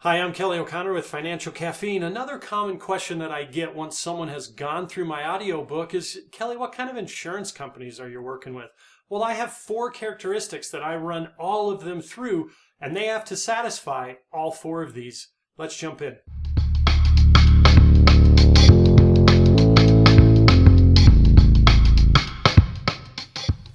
Hi, I'm Kelly O'Connor with Financial Caffeine. Another common question that I get once someone has gone through my audiobook is, Kelly, what kind of insurance companies are you working with? Well, I have 4 characteristics that I run all of them through, and they have to satisfy all 4 of these. Let's jump in.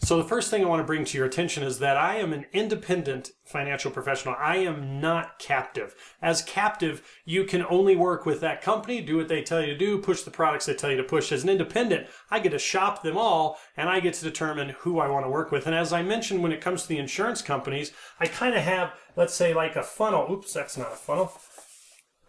So the first thing I want to bring to your attention is that I am an independent financial professional. I am not captive. As captive, you can only work with that company, do what they tell you to do, push the products they tell you to push. As an independent, I get to shop them all and I get to determine who I want to work with. And as I mentioned, when it comes to the insurance companies, I kind of have, let's say, like a funnel. Oops, that's not a funnel.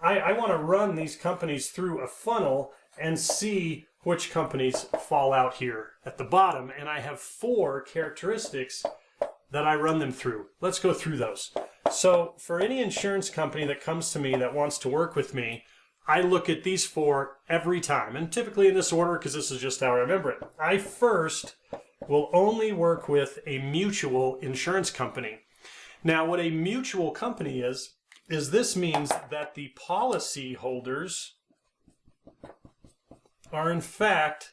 I want to run these companies through a funnel and see which companies fall out here at the bottom. And I have 4 characteristics that I run them through. Let's go through those. So for any insurance company that comes to me that wants to work with me, I look at these 4 every time. And typically in this order, because this is just how I remember it. I first will only work with a mutual insurance company. Now, what a mutual company is this means that the policy holders are in fact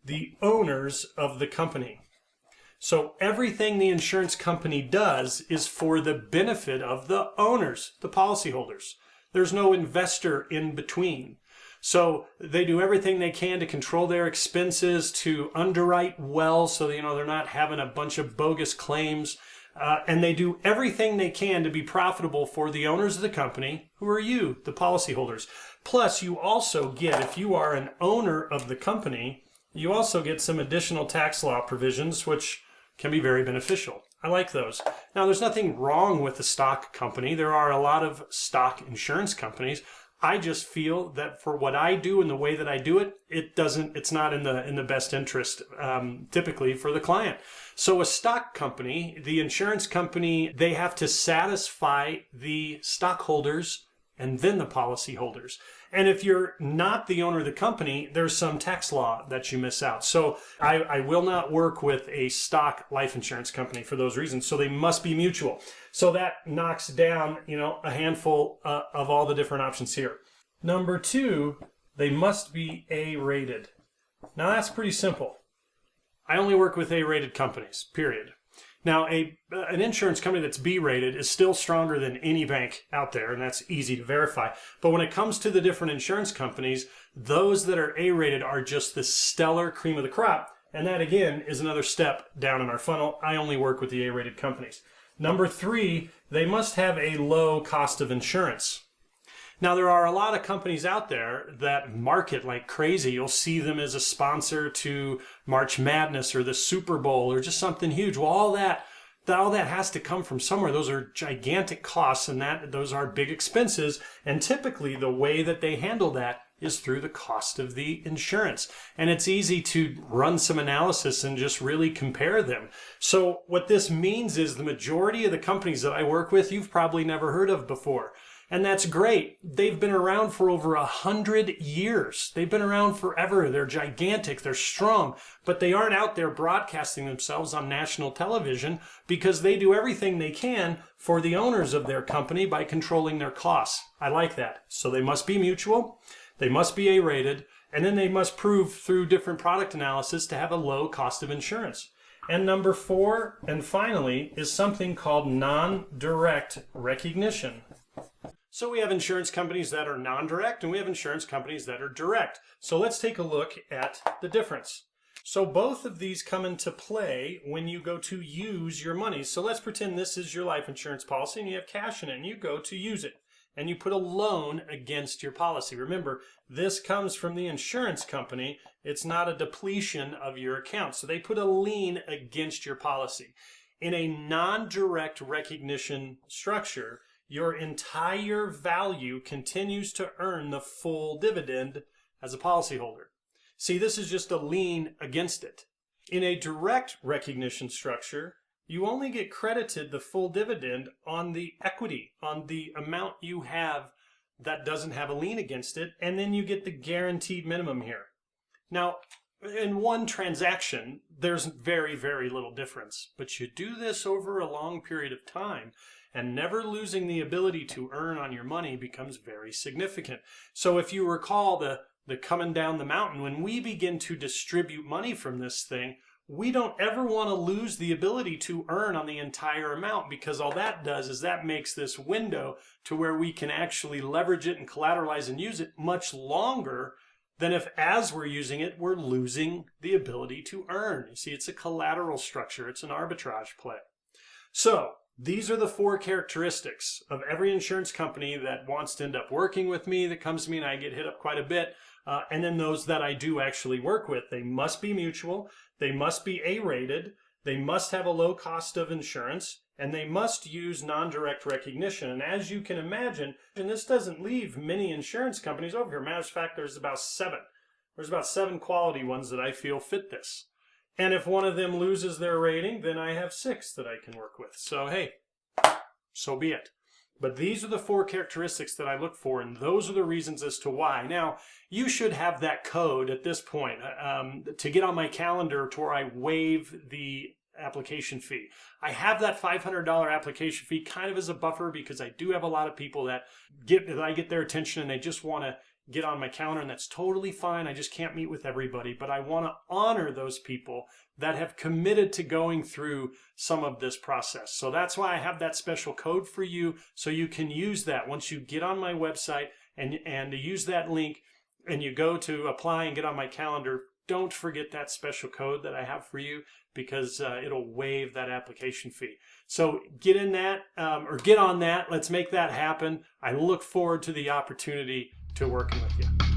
the owners of the company. So everything the insurance company does is for the benefit of the owners, the policyholders. There's no investor in between. So they do everything they can to control their expenses, to underwrite well so they're not having a bunch of bogus claims. And they do everything they can to be profitable for the owners of the company, who are you, the policyholders. Plus, you also get, if you are an owner of the company, you also get some additional tax law provisions, which can be very beneficial. I like those. Now, there's nothing wrong with a stock company. There are a lot of stock insurance companies. I just feel that for what I do and the way that I do it, it's not in the best interest, typically for the client. So a stock company, the insurance company, they have to satisfy the stockholders and then the policyholders. And if you're not the owner of the company, there's some tax law that you miss out. So I will not work with a stock life insurance company for those reasons. So they must be mutual. So that knocks down, a handful of all the different options here. Number 2, they must be A-rated. Now that's pretty simple. I only work with A-rated companies, period. Now, an insurance company that's B-rated is still stronger than any bank out there, and that's easy to verify. But when it comes to the different insurance companies, those that are A-rated are just the stellar cream of the crop. And that, again, is another step down in our funnel. I only work with the A-rated companies. Number 3, they must have a low cost of insurance. Now, there are a lot of companies out there that market like crazy. You'll see them as a sponsor to March Madness or the Super Bowl or just something huge. Well, all that has to come from somewhere. Those are gigantic costs, and those are big expenses. And typically, the way that they handle that is through the cost of the insurance. And it's easy to run some analysis and just really compare them. So what this means is the majority of the companies that I work with, you've probably never heard of before. And that's great. They've been around for over 100 years. They've been around forever. They're gigantic. They're strong. But they aren't out there broadcasting themselves on national television because they do everything they can for the owners of their company by controlling their costs. I like that. So they must be mutual. They must be A-rated. And then they must prove through different product analysis to have a low cost of insurance. And number 4, and finally, is something called non-direct recognition. So we have insurance companies that are non-direct and we have insurance companies that are direct. So let's take a look at the difference. So both of these come into play when you go to use your money. So let's pretend this is your life insurance policy and you have cash in it and you go to use it and you put a loan against your policy. Remember, this comes from the insurance company. It's not a depletion of your account. So they put a lien against your policy. In a non-direct recognition structure, your entire value continues to earn the full dividend as a policyholder. See, this is just a lien against it. In a direct recognition structure, you only get credited the full dividend on the equity, on the amount you have that doesn't have a lien against it, and then you get the guaranteed minimum here. Now, in one transaction, there's very, very little difference, but you do this over a long period of time, and never losing the ability to earn on your money becomes very significant. So if you recall the coming down the mountain, when we begin to distribute money from this thing, we don't ever want to lose the ability to earn on the entire amount, because all that does is that makes this window to where we can actually leverage it and collateralize and use it much longer than if, as we're using it, we're losing the ability to earn. You see, it's a collateral structure. It's an arbitrage play. So these are the 4 characteristics of every insurance company that wants to end up working with me, that comes to me, and I get hit up quite a bit. And then those that I do actually work with. They must be mutual. They must be A-rated. They must have a low cost of insurance. And they must use non-direct recognition. And as you can imagine, and this doesn't leave many insurance companies over here. Matter of fact, there's about 7. There's about 7 quality ones that I feel fit this. And if one of them loses their rating, then I have 6 that I can work with. So hey, so be it. But these are the 4 characteristics that I look for, and those are the reasons as to why. Now, you should have that code at this point to get on my calendar to where I waive the application fee. I have that $500 application fee kind of as a buffer, because I do have a lot of people that I get their attention and they just want to get on my calendar, and that's totally fine. I just can't meet with everybody, but I want to honor those people that have committed to going through some of this process. So that's why I have that special code for you, so you can use that once you get on my website and use that link and you go to apply and get on my calendar. Don't forget that special code that I have for you, because it'll waive that application fee. So get in that or get on that. Let's make that happen. I look forward to the opportunity to working with you.